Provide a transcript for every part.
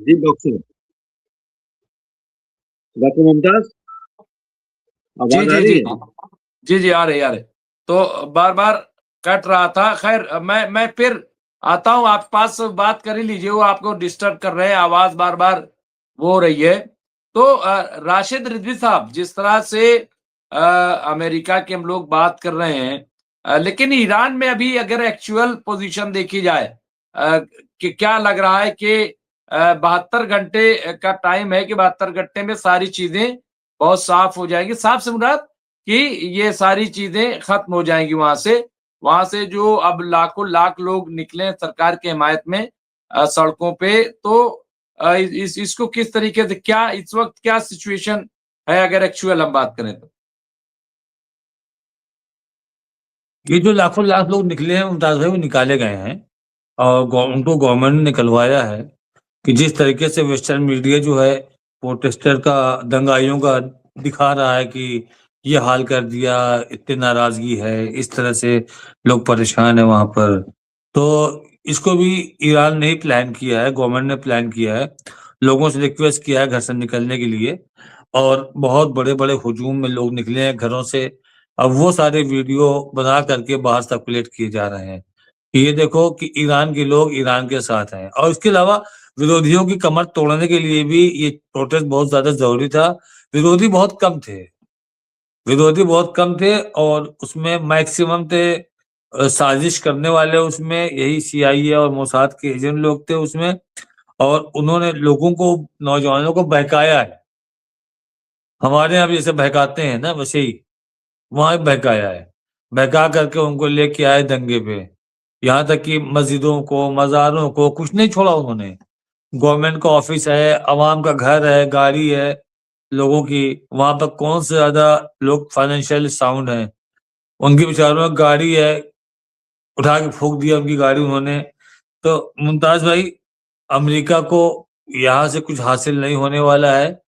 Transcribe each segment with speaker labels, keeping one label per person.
Speaker 1: जी doctor doctor Mumtaz,
Speaker 2: जी,
Speaker 1: आवाज आ
Speaker 2: जी,
Speaker 1: रही
Speaker 2: जी।
Speaker 1: है?
Speaker 2: जी, जी, आ रही, आ रही। तो बार-बार कट रहा था। ख़ैर मैं फिर आता हूँ आपके पास, बात कर ही लीजिए, वो आपको डिस्टर्ब कर रहे हैं, आवाज़ बार-बार वो हो रही है। तो राशिद रिज़वी साहब, जिस तरह से अमेरिका की हम लोग बात कर रहे हैं, लेकिन ईरान में अभी अगर एक्चुअल पोज़ीशन देखी जाए, कि क्या लग रहा है कि 72 घंटे का टाइम है कि 72 घंटे में सारी चीज़ें बहुत साफ हो जाएँगी। साफ से मुराद कि ये सारी चीज़ें खत्म हो जाएँगी वहाँ से। वहाँ से जो अब लाखों लाख लोग निकले हैं सरकार की हिमायत में सड़कों पे, तो इसको किस तरीके से, क्या इस वक़्त क्या सिचुएशन है अगर एक्चुअल हम बात करें तो?
Speaker 3: ये जो लाखों लाख लोग निकले हैं मुमताज भाई, वो निकाले गए हैं और उनको गवर्नमेंट ने निकलवाया है कि जिस तरीके से वेस्टर्न मीडिया जो है प्रोटेस्टर का, दंगाइयों का दिखा रहा है कि ये हाल कर दिया, इतनी नाराजगी है, इस तरह से लोग परेशान है वहां पर। तो इसको भी ईरान ने ही प्लान किया है, गवर्नमेंट ने प्लान किया है, लोगों से रिक्वेस्ट किया है घर से निकलने के लिए, और बहुत बड़े बड़े हुजूम में लोग निकले हैं घरों से। अब वो सारे वीडियो बना करके बाहर सर्कुलेट किए जा रहे हैं कि ये देखो कि ईरान के लोग ईरान के साथ हैं। और इसके अलावा विरोधियों की कमर तोड़ने के लिए भी ये प्रोटेस्ट बहुत ज्यादा जरूरी था। विरोधी बहुत कम थे, विरोधी बहुत कम थे, और उसमें मैक्सिमम थे साजिश करने वाले, उसमें यही सीआईए और मोसाद के एजेंट लोग थे उसमें। और उन्होंने लोगों को, नौजवानों को बहकाया है। हमारे यहाँ भी जैसे बहकाते हैं ना, वैसे ही वहां भी बहकाया है, बहका करके उनको लेके आए दंगे पे। यहाँ तक कि मस्जिदों को, मज़ारों को कुछ नहीं छोड़ा उन्होंने। गवर्नमेंट का ऑफिस है, अवाम का घर है, गाड़ी है लोगों की, वहां पर कौन से ज्यादा लोग फाइनेंशियल साउंड हैं, उनकी बेचारों में गाड़ी है, उठा के फूक दिया उनकी गाड़ी उन्होंने। तो मुमताज भाई, अमेरिका को यहाँ से कुछ हासिल नहीं होने वाला है,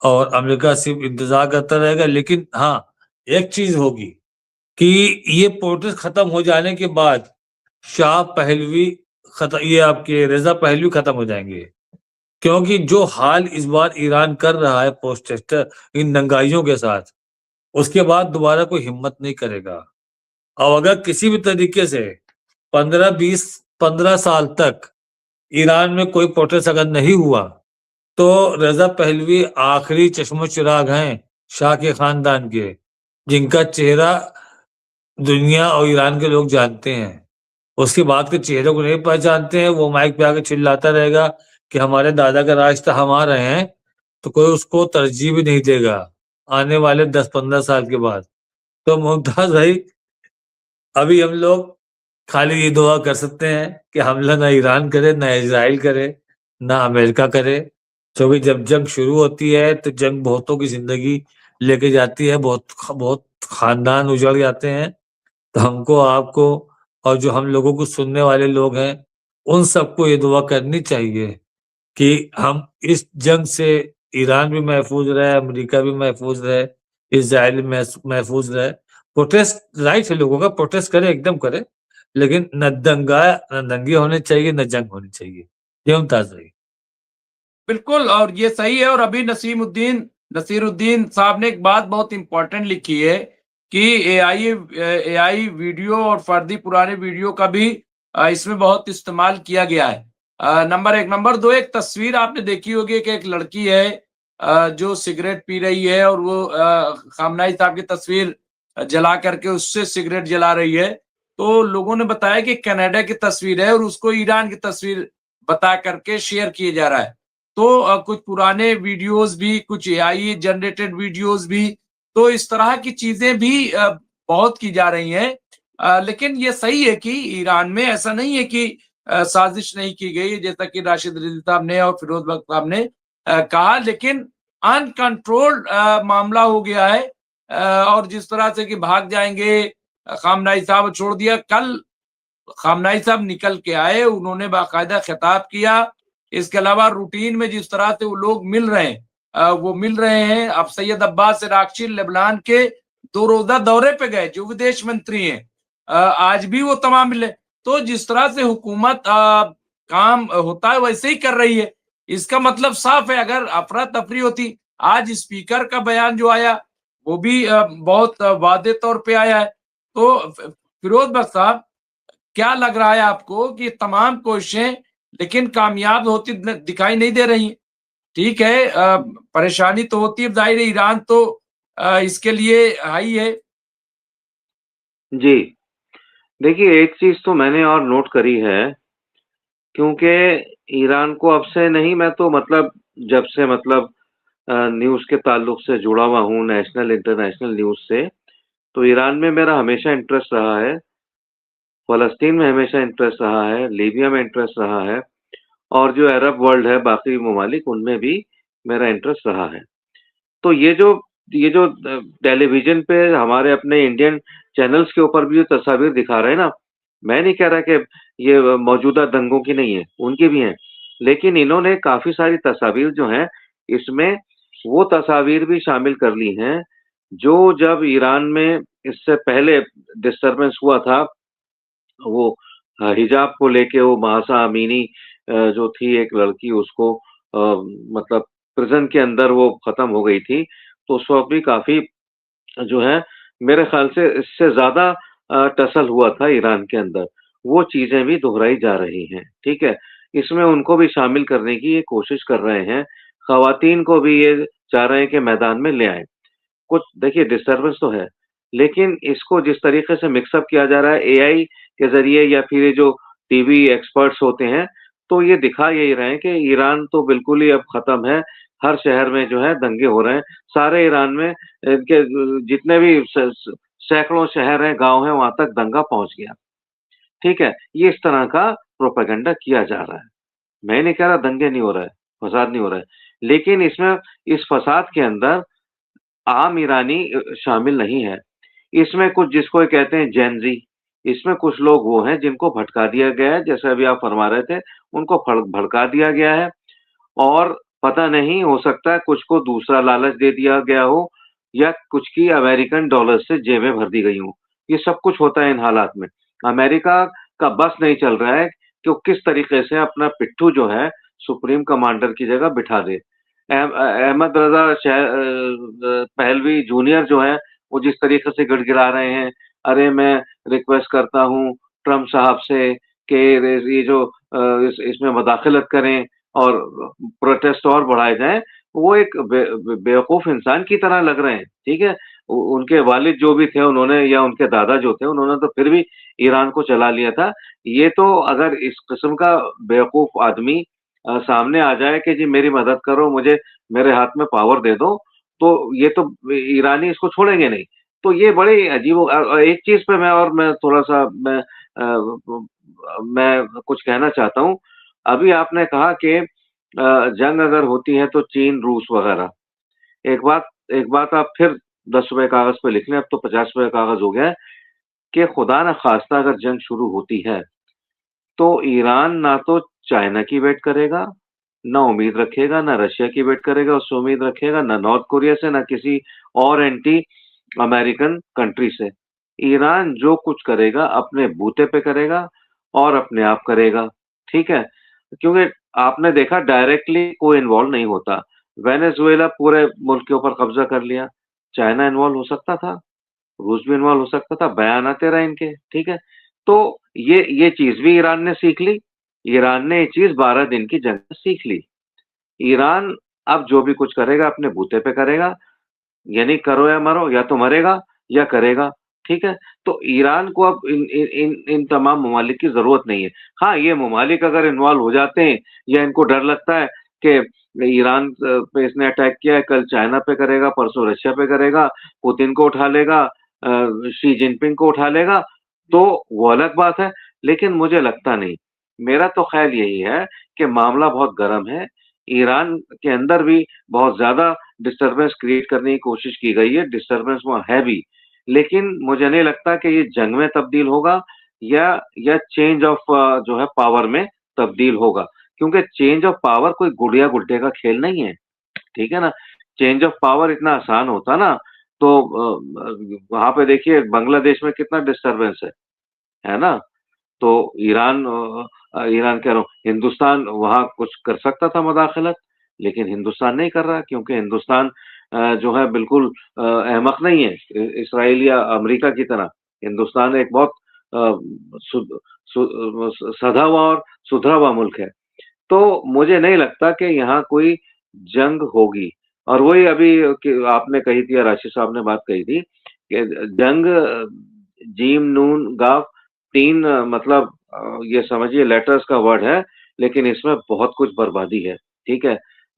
Speaker 3: और अमेरिका सिर्फ इंतजार करता रहेगा। लेकिन हाँ, एक चीज होगी कि ये प्रोटेस्ट खत्म हो जाने के बाद शाह पहलवी खत्म, ये आपके रेजा पहलवी खत्म हो जाएंगे। क्योंकि जो हाल इस बार ईरान कर रहा है प्रोटेस्टर, इन दंगाइयों के साथ, उसके बाद दोबारा कोई हिम्मत नहीं करेगा। और अगर किसी भी तरीके से 15 साल तक ईरान में कोई प्रोटेस्ट अगर नहीं हुआ, तो रजा पहलवी आखिरी चश्मो चिराग हैं शाह के खानदान के, जिनका चेहरा दुनिया और ईरान के लोग जानते हैं। उसके बाद के चेहरे को नहीं पहचानते हैं, वो माइक पे आके चिल्लाता रहेगा कि हमारे दादा का राज था, हम आ रहे हैं, तो कोई उसको तरजीह भी नहीं देगा आने वाले 10-15 साल के बाद। तो मुमताज भाई, अभी हम लोग खाली ये दुआ कर सकते हैं कि हमला ना ईरान करे, ना इजराइल करे, ना अमेरिका करे। क्योंकि जब जंग शुरू होती है तो जंग बहुतों की जिंदगी लेके जाती है, बहुत बहुत खानदान उजड़ जाते हैं। तो हमको, आपको, और जो हम लोगों को सुनने वाले लोग हैं, उन सबको ये दुआ करनी चाहिए कि हम इस जंग से, ईरान भी महफूज रहे, अमेरिका भी महफूज रहे, इसराइल भी महफूज रहे। प्रोटेस्ट राइट है लोगों का, प्रोटेस्ट करे, एकदम करे, लेकिन न दंगा, न दंगे होने चाहिए, न जंग होनी चाहिए। ये मुमताज भाई।
Speaker 2: बिल्कुल, और ये सही है। और अभी नसीरुद्दीन साहब ने एक बात बहुत इंपॉर्टेंट लिखी है कि एआई वीडियो और फर्जी पुराने वीडियो का भी इसमें बहुत इस्तेमाल किया गया है। नंबर एक। नंबर दो, एक तस्वीर आपने देखी होगी कि एक लड़की है जो सिगरेट पी रही है, और वो खामनाई साहब की तस्वीर जला करके उससे सिगरेट जला रही है। तो लोगों ने बताया कि कनाडा की तस्वीर है और उसको ईरान की तस्वीर बता करके शेयर किया जा रहा है। तो कुछ पुराने वीडियोस भी, कुछ एआई जनरेटेड वीडियोस भी, तो इस तरह की चीजें भी बहुत की जा रही हैं। लेकिन ये सही है कि ईरान में ऐसा नहीं है कि साजिश नहीं की गई, जैसा कि राशिद रिजवी साहब ने और फिरोज बख्श साहब ने कहा। लेकिन अनकंट्रोल्ड मामला हो गया है। और जिस तरह से कि भाग जाएंगे, खामनाई साहब छोड़ दिया। कल खामनाई साहब निकल के आए, उन्होंने बाकायदा खिताब किया। इसके अलावा रूटीन में जिस तरह से वो लोग मिल रहे हैं, वो मिल रहे हैं। अब सैयद अब्बास इराक्ची लेबनान के 2 रोजा दौरे पे गए, जो विदेश मंत्री हैं, आज भी वो तमाम मिले। तो जिस तरह से हुकूमत काम होता है वैसे ही कर रही है। इसका मतलब साफ है, अगर अफरा तफरी होती, आज स्पीकर का बयान जो आया वो भी बहुत वादे तौर पे आया है। तो फिरोज बख्श साहब, क्या लग रहा है आपको कि तमाम कोशिशें लेकिन कामयाब होती दिखाई नहीं दे रही? ठीक है, परेशानी तो होती है, जाहिर है ईरान तो इसके लिए हाई है।
Speaker 1: जी, देखिए एक चीज तो मैंने और नोट करी है, क्योंकि ईरान को अब से नहीं, मैं तो मतलब जब से मतलब न्यूज़ के ताल्लुक से जुड़ा हुआ हूँ, नेशनल इंटरनेशनल न्यूज़ से, तो ईरान में मेरा हमेशा इंटरेस्ट रहा है, फ़लस्तीन में हमेशा इंटरेस्ट रहा है, लीबिया में इंटरेस्ट रहा है, और जो अरब वर्ल्ड है, बाकी ममालिक, उनमें भी मेरा इंटरेस्ट रहा है। तो ये जो टेलीविज़न पे हमारे अपने इंडियन चैनल्स के ऊपर भी जो तस्वीर दिखा रहे हैं ना, मैं नहीं कह रहा कि ये मौजूदा दंगों की नहीं है, उनकी भी हैं। लेकिन इन्होंने काफ़ी सारी तस्वीर जो हैं, इसमें वो तस्वीर भी शामिल कर ली हैं, जो जब ईरान में इससे पहले डिस्टर्बेंस हुआ था, वो हिजाब को लेके वो महासा अमीनी जो थी एक लड़की, उसको मतलब प्रिज़न के अंदर वो ख़त्म हो गई थी। तो उस वक़्त भी काफ़ी जो है, मेरे ख़्याल से इससे ज़्यादा टसल हुआ था ईरान के अंदर। वो चीज़ें भी दोहराई जा रही हैं, ठीक है? इसमें उनको भी शामिल करने की ये कोशिश कर रहे हैं। ख़वातीन को भी ये चाह रहे हैं कि मैदान में ले आएँ। कुछ देखिए डिस्टर्बेंस तो है, लेकिन इसको जिस तरीके से मिक्सअप किया जा रहा है एआई के ज़रिए, या फिर ये जो टीवी एक्सपर्ट्स होते हैं, तो ये दिखा यही रहे हैं कि ईरान तो बिल्कुल ही अब ख़त्म है। हर शहर में जो है दंगे हो रहे हैं। सारे ईरान में इनके जितने भी सैकड़ों शहर हैं, गाँव हैं, वहाँ तक दंगा पहुँच गया। ठीक है? ये इस तरह का प्रोपेगेंडा किया जा रहा है। मैं नहीं कह रहा दंगे नहीं हो रहा है, फ़साद नहीं हो रहा है, लेकिन इसमें इस फ़साद के अंदर आम ईरानी शामिल नहीं है। इसमें कुछ जिसको ये कहते हैं जेन ज़ी, इसमें कुछ लोग वो हैं जिनको भटका दिया गया है, जैसे अभी आप फरमा रहे थे, उनको भड़का दिया गया है, और पता नहीं, हो सकता है कुछ को दूसरा लालच दे दिया गया हो, या कुछ की अमेरिकन डॉलर से जेबें भर दी गई हों। ये सब कुछ होता है इन हालात में। अमेरिका का बस नहीं चल रहा है कि वो किस तरीके से अपना पिट्ठू जो है सुप्रीम कमांडर की जगह बिठा दे। अहमद रज़ा पहलवी जूनियर जो हैं, वो जिस तरीके से गिड़गिड़ा रहे हैं, अरे मैं रिक्वेस्ट करता हूँ ट्रम्प साहब से कि ये जो इसमें मदाखलत करें और प्रोटेस्ट और बढ़ाए जाएँ, वो एक बेवकूफ़ इंसान की तरह लग रहे हैं, ठीक है? उनके वालिद जो भी थे, उन्होंने, या उनके दादा जो थे, उन्होंने तो फिर भी ईरान को चला लिया था। ये तो अगर इस किस्म का बेवकूफ़ आदमी सामने आ जाए कि जी मेरी मदद करो, मुझे मेरे हाथ में पावर दे दो, तो ये तो ईरानी इसको छोड़ेंगे नहीं। तो ये बड़ी एक चीज़ पे मैं थोड़ा-सा मैं कुछ कहना चाहता हूँ। अभी आपने कहा कि जंग अगर होती है तो चीन, रूस वगैरह। एक बात आप फिर ₹10 कागज़ पे लिख लें, अब तो ₹50 कागज़ हो गया है, कि खुदा न ख़ास्ता अगर जंग शुरू होती है, तो ईरान ना तो चाइना की वेट करेगा, ना उम्मीद रखेगा, ना रशिया की वेट करेगा, उससे उम्मीद रखेगा, ना नॉर्थ कोरिया से, ना किसी और एंटी अमेरिकन कंट्री से। ईरान जो कुछ करेगा अपने बूते पे करेगा और अपने आप करेगा, ठीक है? क्योंकि आपने देखा डायरेक्टली कोई इन्वॉल्व नहीं होता। वेनेज़ुएला पूरे मुल्क के ऊपर कब्ज़ा कर लिया, चाइना इन्वॉल्व हो सकता था, रूस भी इन्वॉल्व हो सकता था, बयान आते रहे इनके, ठीक है? तो ये चीज़ भी ईरान ने सीख ली। ईरान ने ये चीज़ 12 दिन की जंग में सीख ली। ईरान अब जो भी कुछ करेगा अपने बूते पे करेगा, यानी करो या मरो, या तो मरेगा या करेगा, ठीक है? तो ईरान को अब इन तमाम ममालिक की ज़रूरत नहीं है। हाँ, ये ममालिक अगर इन्वॉल्व हो जाते हैं, या इनको डर लगता है कि ईरान पे इसने अटैक किया है, कल चाइना पे करेगा, परसों रशिया पे करेगा, पुतिन को उठा लेगा, शी जिनपिंग को उठा लेगा, तो वो अलग बात है, लेकिन मुझे लगता नहीं। मेरा तो ख़्याल यही है कि मामला बहुत गर्म है। ईरान के अंदर भी बहुत ज़्यादा डिस्टर्बेंस क्रिएट करने की कोशिश की गई है, डिस्टर्बेंस वहाँ है भी। लेकिन मुझे नहीं लगता कि ये जंग में तब्दील होगा, या चेंज ऑफ जो है पावर में तब्दील होगा। क्योंकि चेंज ऑफ पावर कोई गुड़िया-गुड्डे का खेल नहीं है, ठीक है ना? चेंज ऑफ पावर इतना आसान होता ना, तो वहाँ पे देखिए बांग्लादेश में कितना डिस्टर्बेंस है ना? तो ईरान कह रहा हूँ, हिंदुस्तान वहाँ कुछ कर सकता था मुदाखलत, लेकिन हिंदुस्तान नहीं कर रहा, क्योंकि हिंदुस्तान जो है बिल्कुल अहमक नहीं है इसराइल या अमेरिका की तरह। हिंदुस्तान एक बहुत सधा हुआ और सुधरा हुआ मुल्क है। तो मुझे नहीं लगता कि यहाँ कोई जंग होगी। और वही अभी आपने कही थी, राशिद साहब ने बात कही थी कि जंग जीम नून गाफ 3 मतलब ये समझिए लेटर्स का वर्ड है, लेकिन इसमें बहुत कुछ बर्बादी है, ठीक है?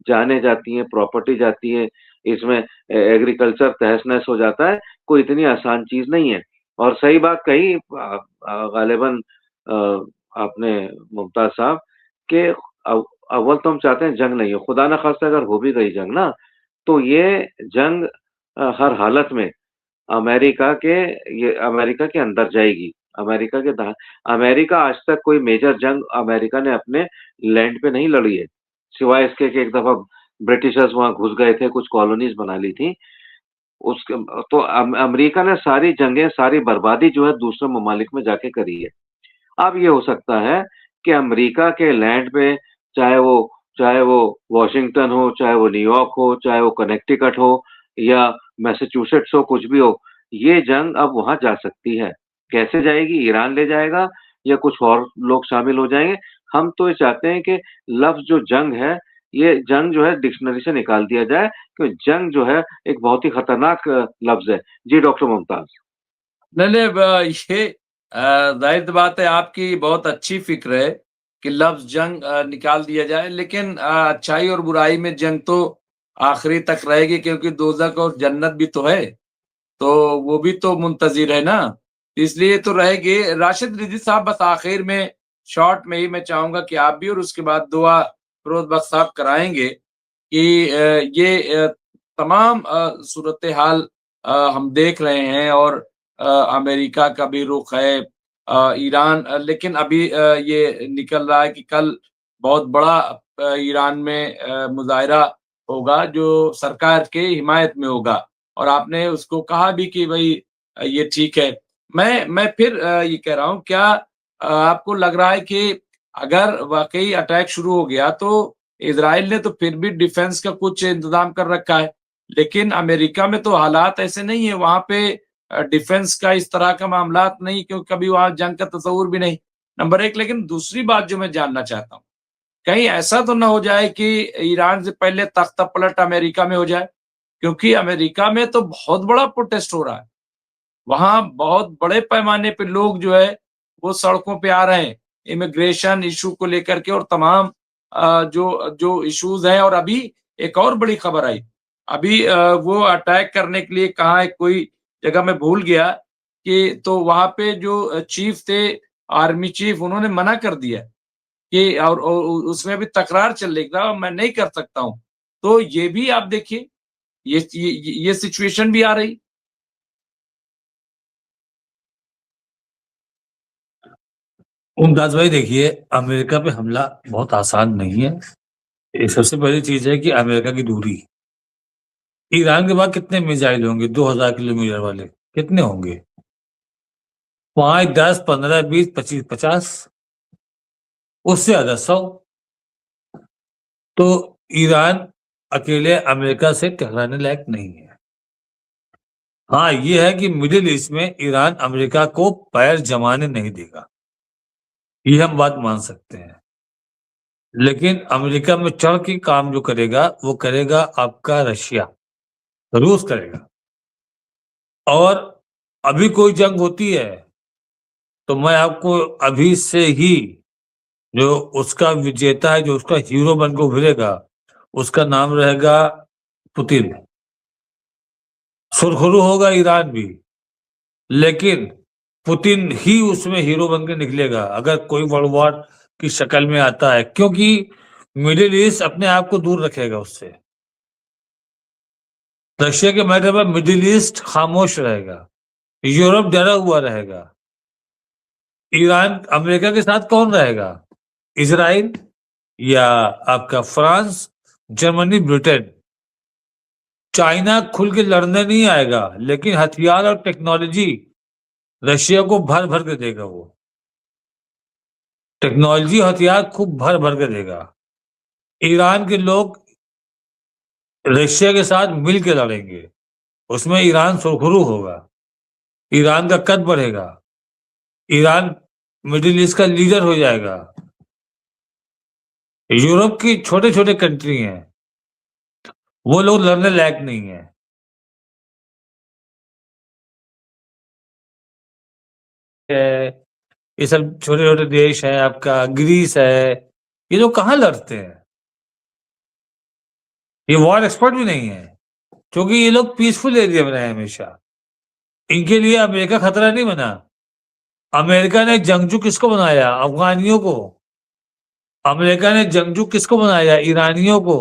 Speaker 1: जानें जाती हैं, प्रॉपर्टी जाती है, इसमें एग्रीकल्चर तहस-नहस हो जाता है, कोई इतनी आसान चीज़ नहीं है। और सही बात कही गालिबन आपने मुमताज़ साहब कि अव्वल तो हम चाहते हैं जंग नहीं हो, खुदा ना खास्ता अगर हो भी गई जंग ना, तो ये जंग हर हालत में अमेरिका के अंदर जाएगी। अमेरिका आज तक कोई मेजर जंग अमेरिका ने अपने लैंड पे नहीं लड़ी है, सिवाय इसके कि एक दफा ब्रिटिशर्स वहां घुस गए थे, कुछ कॉलोनीज बना ली थी। उसके तो अमेरिका ने सारी जंगें, सारी बर्बादी जो है दूसरे ममालिक में जाके करी है। अब ये हो सकता है कि अमेरिका के लैंड पे, चाहे वो वॉशिंगटन हो, चाहे वो न्यूयॉर्क हो, चाहे वो कनेक्टिकट हो या मैसाचुसेट्स हो, कुछ भी हो, ये जंग अब वहां जा सकती है। कैसे जाएगी? ईरान ले जाएगा या कुछ और लोग शामिल हो जाएंगे? हम तो ये चाहते हैं कि लफ्ज जो जंग है, ये जंग जो है डिक्शनरी से निकाल दिया जाए, क्योंकि जंग जो है एक बहुत ही खतरनाक लफ्ज है। जी डॉक्टर मुमताज।
Speaker 2: नहीं नहीं ये जाहिर बात है, आपकी बहुत अच्छी फिक्र है कि लफ्ज जंग निकाल दिया जाए, लेकिन अच्छाई और बुराई में जंग तो आखिरी तक रहेगी, क्योंकि दोजख और जन्नत भी तो है, तो वो भी तो मुंतजिर है ना, इसलिए तो रहेगी। राशिद रिजवी साहब, बस आखिर में शॉर्ट में ही मैं चाहूंगा कि आप भी और उसके बाद दुआ फिरोज बख्श साहब कराएंगे कि ये तमाम सूरत हाल हम देख रहे हैं, और अमेरिका का भी रुख है, ईरान, लेकिन अभी ये निकल रहा है कि कल बहुत बड़ा ईरान में मुजाहिरा होगा जो सरकार के हिमायत में होगा, और आपने उसको कहा भी कि भाई ये ठीक है। मैं फिर ये कह रहा हूँ, क्या आपको लग रहा है कि अगर वाकई अटैक शुरू हो गया तो इजराइल ने तो फिर भी डिफेंस का कुछ इंतजाम कर रखा है, लेकिन अमेरिका में तो हालात ऐसे नहीं है, वहां पे डिफेंस का इस तरह का मामला नहीं, क्योंकि कभी वहां जंग का तस्वुर भी नहीं, नंबर एक। लेकिन दूसरी बात जो मैं जानना चाहता हूँ, कहीं ऐसा तो ना हो जाए कि ईरान से पहले तख्ता पलट अमेरिका में हो जाए, क्योंकि अमेरिका में तो बहुत बड़ा प्रोटेस्ट हो रहा है, वहां बहुत बड़े पैमाने पे लोग जो है वो सड़कों पे आ रहे हैं इमिग्रेशन इशू को लेकर के, और तमाम जो जो इश्यूज हैं। और अभी एक और बड़ी खबर आई, अभी वो अटैक करने के लिए कहा है कोई जगह, मैं भूल गया, कि तो वहां पे जो चीफ थे, आर्मी चीफ, उन्होंने मना कर दिया कि, और उसमें भी तकरार चल रही था, मैं नहीं कर सकता हूं। तो ये भी आप देखिए, ये सिचुएशन भी आ रही।
Speaker 3: मुमताज भाई देखिए, अमेरिका पे हमला बहुत आसान नहीं है। ये सबसे पहली चीज है कि अमेरिका की दूरी। ईरान के बाद कितने मिसाइल होंगे 2000 किलोमीटर वाले? कितने होंगे? 5, 10, 15, 20, 25, 50, उससे ज्यादा 100। तो ईरान अकेले अमेरिका से टकराने लायक नहीं है। हाँ, ये है कि मिडिल ईस्ट में ईरान अमेरिका को पैर जमाने नहीं देगा, ये हम बात मान सकते हैं। लेकिन अमेरिका में चढ़ के काम जो करेगा वो करेगा आपका रशिया, रूस करेगा। और अभी कोई जंग होती है तो मैं आपको अभी से ही, जो उसका विजेता है, जो उसका हीरो बन के उभरेगा, उसका नाम रहेगा पुतिन। सुरखरू होगा ईरान भी, लेकिन पुतिन ही उसमें हीरो बन के निकलेगा अगर कोई वर्ल्ड वॉर की शक्ल में आता है, क्योंकि मिडिल ईस्ट अपने आप को दूर रखेगा उससे। रशिया के मैटर पर मिडिल ईस्ट खामोश रहेगा, यूरोप डरा हुआ रहेगा। ईरान अमेरिका के साथ कौन रहेगा? इजराइल या आपका फ्रांस, जर्मनी, ब्रिटेन। चाइना खुल के लड़ने नहीं आएगा, लेकिन हथियार और टेक्नोलॉजी रशिया को भर भर के देगा वो। टेक्नोलॉजी हथियार खूब भर भर के देगा। ईरान के लोग रशिया के साथ मिल के लड़ेंगे, उसमें ईरान सुरखरू होगा, ईरान का कद बढ़ेगा, ईरान मिडिल ईस्ट का लीडर हो जाएगा। यूरोप की छोटे छोटे कंट्री हैं, वो लोग लड़ने लायक नहीं है। ये सब छोटे छोटे देश हैं, आपका ग्रीस है, ये लोग कहाँ लड़ते हैं? ये वॉर एक्सपर्ट भी नहीं है, क्योंकि ये लोग पीसफुल एरिया में रहे हमेशा। इनके लिए अमेरिका खतरा नहीं बना। अमेरिका ने जंगजू किसको बनाया? अफगानियों को। अमेरिका ने जंगजू किसको बनाया? ईरानियों को।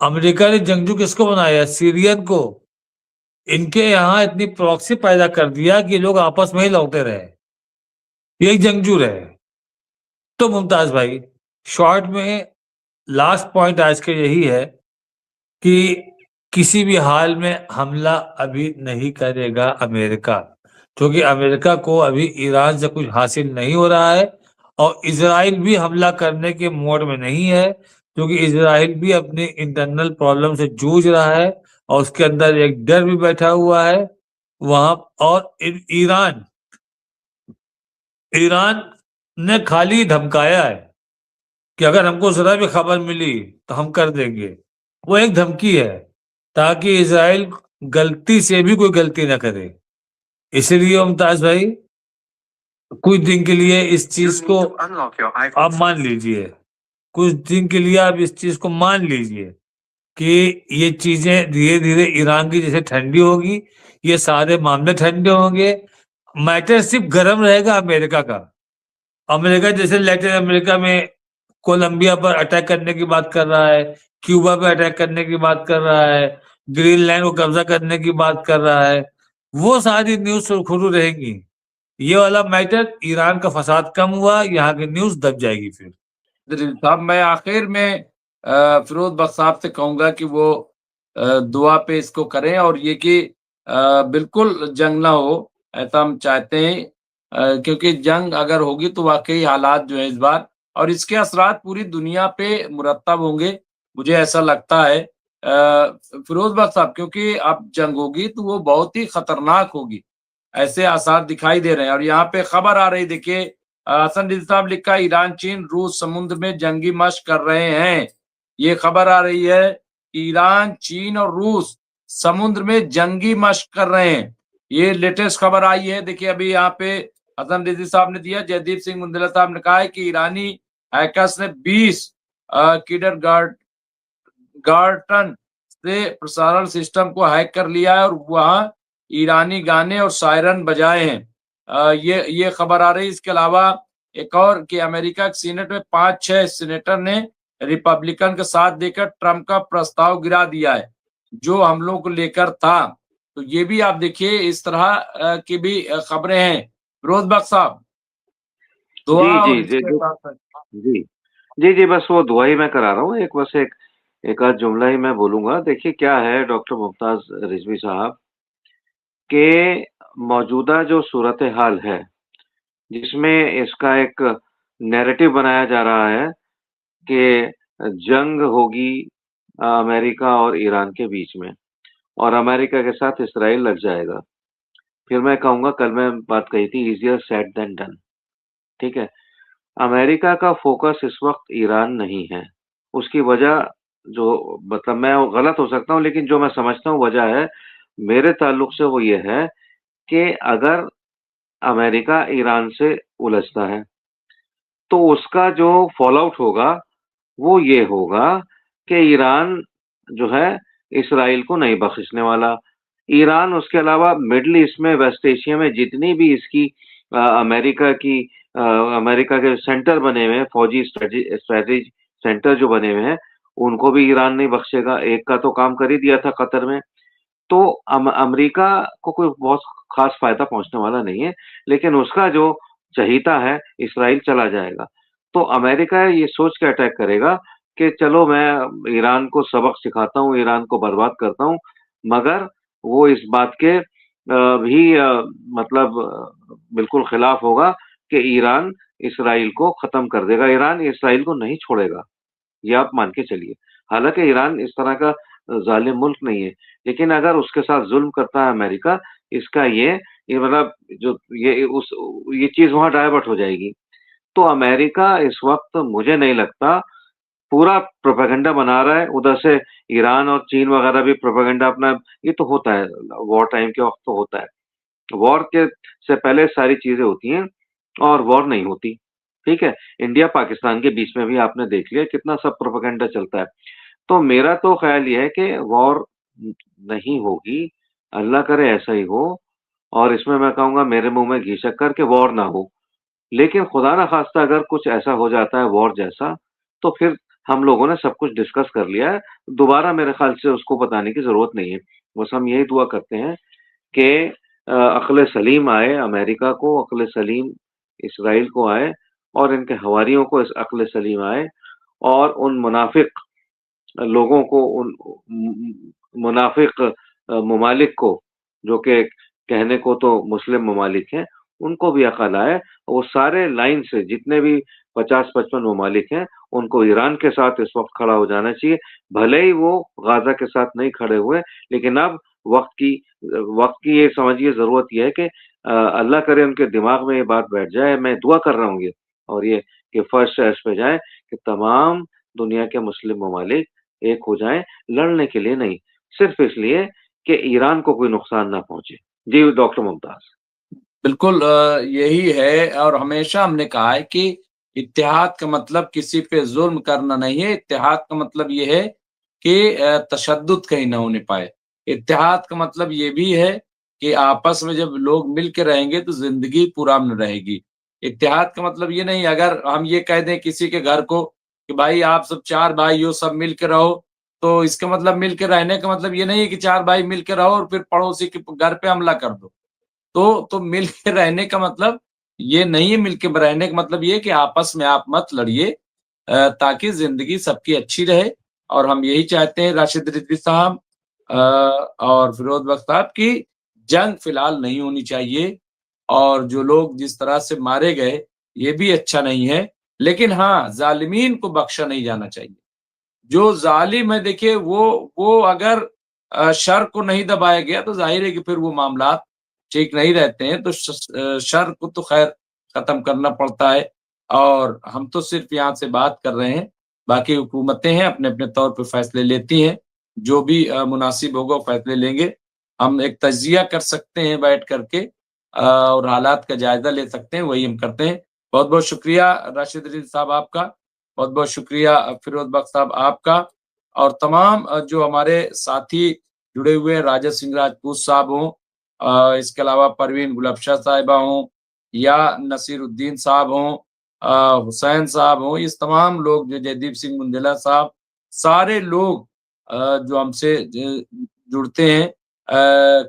Speaker 3: अमेरिका ने जंगजू किसको बनाया? सीरियन को। इनके यहाँ इतनी प्रॉक्सी पैदा कर दिया कि लोग आपस में ही लड़ते रहे, यही जंगजू रहे। तो मुमताज भाई, शॉर्ट में लास्ट पॉइंट आज का यही है कि किसी भी हाल में हमला अभी नहीं करेगा अमेरिका, क्योंकि अमेरिका को अभी ईरान से कुछ हासिल नहीं हो रहा है, और इजराइल भी हमला करने के मोड में नहीं है, क्योंकि इजराइल भी अपनी इंटरनल प्रॉब्लम से जूझ रहा है और उसके अंदर एक डर भी बैठा हुआ है वहां। और ईरान ईरान ने खाली धमकाया है कि अगर हमको जरा भी खबर मिली तो हम कर देंगे। वो एक धमकी है ताकि इजराइल गलती से भी कोई गलती ना करे। इसलिए मुमताज भाई, कुछ दिन के लिए इस चीज को आप मान लीजिए, कुछ दिन के लिए आप इस चीज को मान लीजिए कि ये चीजें धीरे धीरे ईरान की जैसे ठंडी होगी, ये सारे मामले ठंडे होंगे। मैटर सिर्फ गर्म रहेगा अमेरिका का। अमेरिका जैसे लैटिन अमेरिका में कोलंबिया पर अटैक करने की बात कर रहा है, क्यूबा पे अटैक करने की बात कर रहा है, ग्रीनलैंड को कब्जा करने की बात कर रहा है, वो सारी न्यूज सुरखुरू रहेंगी। ये वाला मैटर, ईरान का फसाद कम हुआ, यहाँ की न्यूज दब जाएगी फिर।
Speaker 2: साहब, मैं आखिर में फिरोज बख्श साहब से कहूंगा कि वो दुआ पे इसको करें, और ये कि बिल्कुल जंग ना हो, ऐसा हम चाहते हैं। क्योंकि जंग अगर होगी तो वाकई हालात जो है इस बार, और इसके असरात पूरी दुनिया पे मुरतब होंगे, मुझे ऐसा लगता है फिरोज बख्श साहब, क्योंकि अब जंग होगी तो वो बहुत ही खतरनाक होगी, ऐसे आसार दिखाई दे रहे हैं। और यहाँ पे खबर आ रही, देखिए हसन रिजवी साहब लिखा, ईरान चीन रूस समुद्र में जंगी मशक कर रहे हैं। ये खबर आ रही है कि ईरान चीन और रूस समुद्र में जंगी मशक कर रहे हैं। ये लेटेस्ट खबर आई है। देखिए अभी यहाँ पे हसन रिजवी साहब ने दिया, जयदीप सिंह मुंदला साहब ने कहा है कि ईरानी हैकर्स ने 20 किंडरगार्टन से प्रसारण सिस्टम को हैक कर लिया है और वहां ईरानी गाने और सायरन बजाए हैं। ये खबर आ रही है। इसके अलावा एक और कि अमेरिका के सीनेट में 5-6 सीनेटर ने रिपब्लिकन का साथ देकर ट्रंप का प्रस्ताव गिरा दिया है जो हम लोग को लेकर था। तो ये भी आप देखिए, इस तरह की भी खबरें हैं। फिरोज बख्श साहब, दुआ
Speaker 1: जी,
Speaker 2: और
Speaker 1: जी, जी,
Speaker 2: इसके
Speaker 1: जी,
Speaker 2: साथ
Speaker 1: जी, जी, जी, बस वो दुआ ही मैं करा रहा हूँ। बस एक आध जुमला ही मैं बोलूँगा। देखिए क्या है डॉक्टर मुमताज़ रिज़वी साहब, के मौजूदा जो सूरत-ए-हाल है, जिसमें इसका एक नैरेटिव बनाया जा रहा है कि जंग होगी अमेरिका और ईरान के बीच में, और अमेरिका के साथ इसराइल लग जाएगा। फिर मैं कहूँगा, कल मैं बात कही थी, ईज़ियर सेड देन डन, ठीक है? अमेरिका का फ़ोकस इस वक़्त ईरान नहीं है। उसकी वजह, जो मतलब मैं गलत हो सकता हूँ, लेकिन जो मैं समझता हूँ वजह है, मेरे ताल्लुक से वो ये है कि अगर अमेरिका ईरान से उलझता है, तो उसका जो फ़ॉलआउट होगा, वो ये होगा कि ईरान जो है, इसराइल को नहीं बख्शने वाला। ईरान उसके अलावा मिडल ईस्ट में, वेस्ट एशिया में जितनी भी इसकी अमेरिका की अमेरिका के सेंटर बने हुए हैं, फौजी स्ट्रेटेजी सेंटर जो बने हुए हैं, उनको भी ईरान नहीं बख्शेगा। एक का तो काम कर ही दिया था कतर में। तो अमेरिका को कोई बहुत खास फायदा पहुंचने वाला नहीं है, लेकिन उसका जो चहीता है इसराइल चला जाएगा। तो अमेरिका ये सोच के अटैक करेगा कि चलो मैं ईरान को सबक सिखाता हूँ, ईरान को बर्बाद करता हूँ, मगर वो इस बात के भी मतलब बिल्कुल खिलाफ होगा कि ईरान इसराइल को खत्म कर देगा। ईरान इसराइल को नहीं छोड़ेगा, ये आप मान के चलिए। हालांकि ईरान इस तरह का जालिम मुल्क नहीं है, लेकिन अगर उसके साथ जुल्म करता है अमेरिका, इसका ये मतलब जो ये चीज वहां डाइवर्ट हो जाएगी। तो अमेरिका इस वक्त मुझे नहीं लगता, पूरा प्रोपेगेंडा बना रहा है। उधर से ईरान और चीन वगैरह भी प्रोपेगेंडा अपना, ये तो होता है वॉर टाइम के वक्त, तो होता है। वॉर के से पहले सारी चीजें होती हैं और वॉर नहीं होती, ठीक है। इंडिया पाकिस्तान के बीच में भी आपने देख लिया कितना सब प्रोपेगेंडा चलता है। तो मेरा तो ख्याल ये है कि वॉर नहीं होगी, अल्लाह करे ऐसा ही हो। और इसमें मैं कहूंगा मेरे मुंह में घी शक्कर के वॉर ना हो, लेकिन खुदा ना खास्ता अगर कुछ ऐसा हो जाता है वॉर जैसा, तो फिर हम लोगों ने सब कुछ डिस्कस कर लिया है, दोबारा मेरे ख्याल से उसको बताने की जरूरत नहीं है। बस हम यही दुआ करते हैं कि अक्ल सलीम आए अमेरिका को, अक्ल सलीम इसराइल को आए, और इनके हवारियों को इस अक्ल सलीम आए, और उन मुनाफिक लोगों को, उन मुनाफिक ममालिक को, जो कि कहने को तो मुस्लिम ममालिक हैं, उनको भी अकल आए। वो सारे लाइन से जितने भी 50-55 ममालिक हैं, उनको ईरान के साथ इस वक्त खड़ा हो जाना चाहिए। भले ही वो गाजा के साथ नहीं खड़े हुए, लेकिन अब वक्त की ये समझिए जरूरत यह है कि अल्लाह करे उनके दिमाग में ये बात बैठ जाए। मैं दुआ कर रहा हूँ ये, और ये कि फर्स्ट एज पे जाए कि तमाम दुनिया के मुस्लिम ममालिक एक हो जाएं, लड़ने के लिए नहीं, सिर्फ इसलिए कि ईरान को कोई नुकसान ना पहुंचे। जी डॉक्टर मुमताज।
Speaker 2: बिल्कुल यही है, और हमेशा हमने कहा है कि इत्तेहाद का मतलब किसी पे जुल्म करना नहीं है। इत्तेहाद का मतलब ये है कि तशद्दुद कहीं ना होने पाए। इत्तेहाद का मतलब ये भी है कि आपस में जब लोग मिल के रहेंगे तो जिंदगी पुरअमन रहेगी। इत्तेहाद का मतलब ये नहीं, अगर हम ये कह दें किसी के घर को कि भाई आप सब 4 भाई हो, सब मिल के रहो, तो इसका मतलब मिल के रहने का मतलब ये नहीं है कि 4 भाई मिल के रहो और फिर पड़ोसी के घर पे हमला कर दो। तो मिल के रहने का मतलब ये नहीं है। मिल के रहने का मतलब ये है कि आपस में आप मत लड़िए, ताकि जिंदगी सबकी अच्छी रहे। और हम यही चाहते हैं राशिद रिजवी साहब और फिरोज बख्श साहब की जंग फिलहाल नहीं होनी चाहिए, और जो लोग जिस तरह से मारे गए ये भी अच्छा नहीं है। लेकिन हाँ, जालिमीन को बख्शा नहीं जाना चाहिए। जो जालिम है देखिए, वो अगर शर को नहीं दबाया गया तो जाहिर है कि फिर वो मामलात ठीक नहीं रहते हैं। तो शर को तो खैर खत्म करना पड़ता है, और हम तो सिर्फ यहाँ से बात कर रहे हैं। बाकी हुकूमतें हैं अपने अपने तौर पे फैसले लेती हैं, जो भी मुनासिब होगा वो फैसले लेंगे। हम एक तजिया कर सकते हैं बैठ करके, और हालात का जायजा ले सकते हैं, वही हम करते हैं। बहुत बहुत शुक्रिया राशिद रिजवी साहब आपका, बहुत बहुत शुक्रिया फिरोज बख्श साहब आपका, और तमाम जो हमारे साथी जुड़े हुए हैं, राजा सिंह राजपूत साहब हों, इसके अलावा परवीन गुलबशा साहिबा हों, या नसीरुद्दीन साहब हों, हुसैन साहब हों, इस तमाम लोग, जो जयदीप सिंह मुंदला साहब, सारे लोग जो हमसे जुड़ते हैं,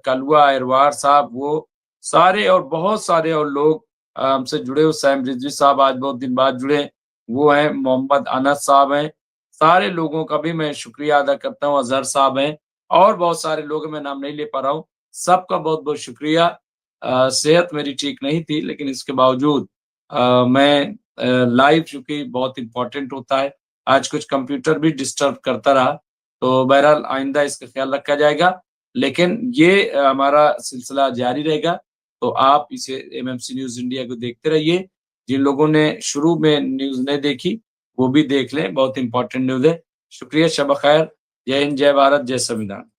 Speaker 2: कलवा अरवार साहब, वो सारे और बहुत सारे और लोग हमसे जुड़े हुए। सैम रिजवी साहब आज बहुत दिन बाद जुड़े, वो हैं। मोहम्मद अनस साहब हैं। सारे लोगों का भी मैं शुक्रिया अदा करता हूँ। अजहर साहब हैं, और बहुत सारे लोग हैं, मैं नाम नहीं ले पा रहा हूँ। सबका बहुत बहुत शुक्रिया। सेहत मेरी ठीक नहीं थी, लेकिन इसके बावजूद मैं लाइव, चूंकि बहुत इंपॉर्टेंट होता है, आज कुछ कंप्यूटर भी डिस्टर्ब करता रहा, तो बहरहाल आइंदा इसका ख्याल रखा जाएगा। लेकिन ये हमारा सिलसिला जारी रहेगा, तो आप इसे एमएमसी न्यूज इंडिया को देखते रहिए। जिन लोगों ने शुरू में न्यूज नहीं देखी वो भी देख लें, बहुत इंपॉर्टेंट न्यूज है। शुक्रिया, शब खैर, जय हिंद, जय भारत, जय संविधान।